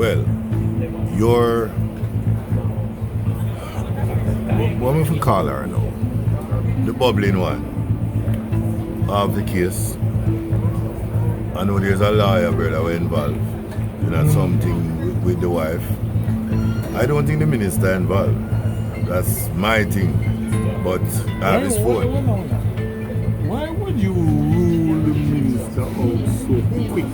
Well, you're... What am I call her now? The bubbling one of the case. I know there's a lawyer, brother, we're involved in something with the wife. I don't think the minister involved. That's my thing. But I have his phone. Why would you rule the minister out so quick?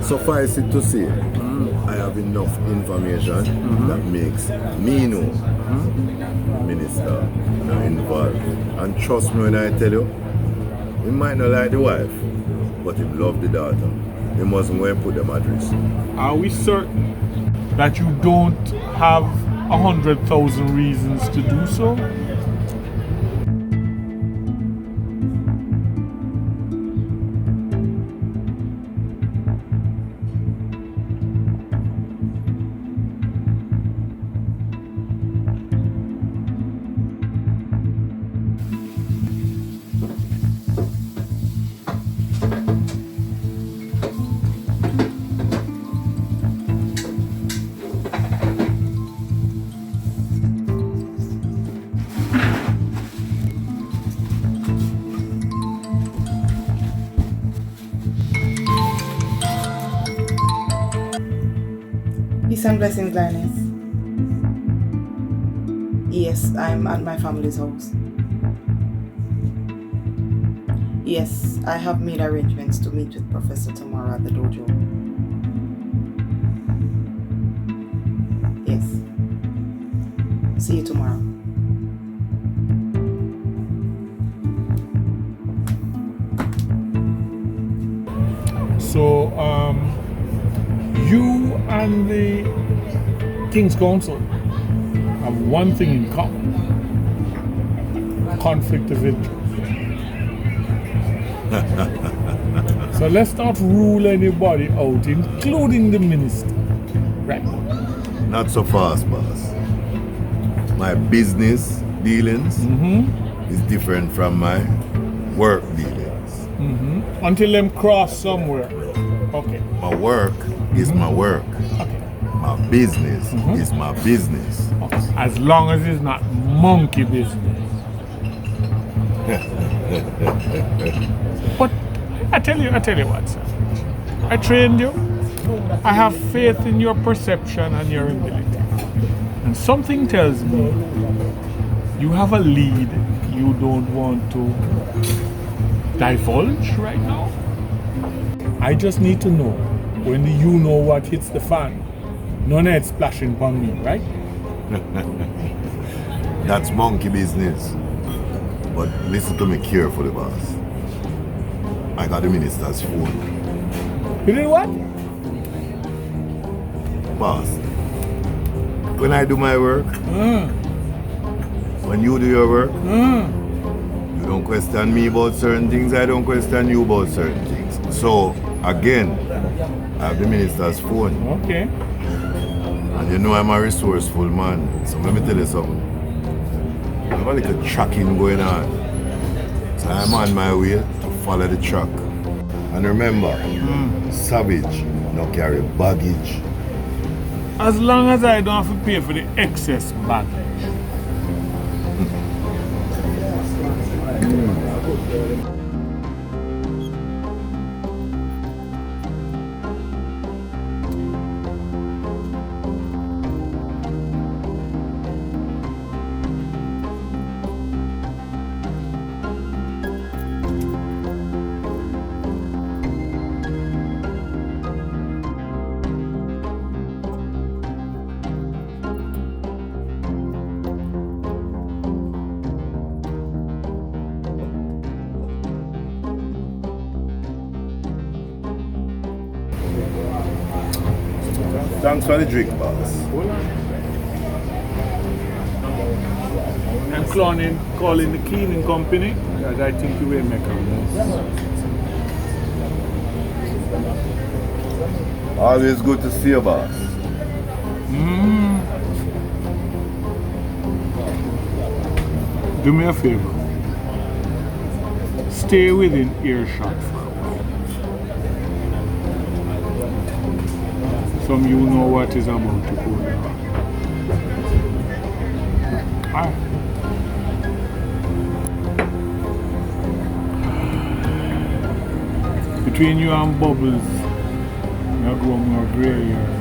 Suffice it to say, I have enough information that makes me know minister not involved. And trust me when I tell you, he might not like the wife, but he love the daughter. He mustn't go and put them at risk. Are we certain that you don't have 100,000 reasons to do so? Peace and blessings, Lioness. Yes, I'm at my family's house. Yes, I have made arrangements to meet with Professor tomorrow at the dojo. Yes. See you tomorrow. So, you and the King's Council have one thing in common: conflict of interest. So let's not rule anybody out, including the minister. Right? Not so fast, boss. My business dealings is different from my work dealings. Until them cross somewhere. Okay. My work is my work. Okay. My business is my business. Okay. As long as it's not monkey business. But I tell you what, sir. I trained you. I have faith in your perception and your ability. And something tells me you have a lead you don't want to divulge right now. I just need to know when you know what hits the fan. None of it splashing upon me, right? That's monkey business. But listen to me carefully, boss. I got the minister's phone. You did what? Boss, when I do my work, when you do your work, you don't question me about certain things, I don't question you about certain things. So, again, I have the minister's phone. Okay. And you know I'm a resourceful man. So let me tell you something. I have a little tracking going on. So I'm on my way to follow the track. And remember, savage, no carry baggage. As long as I don't have to pay for the excess baggage. Thanks for the drink, boss. I'm calling the cleaning company because I think you will make a mess. Always good to see you, boss. Do me a favor. Stay within earshot for a while. Some you know what is about to go down. Ah. Between you and Bubbles, you grow more gray here.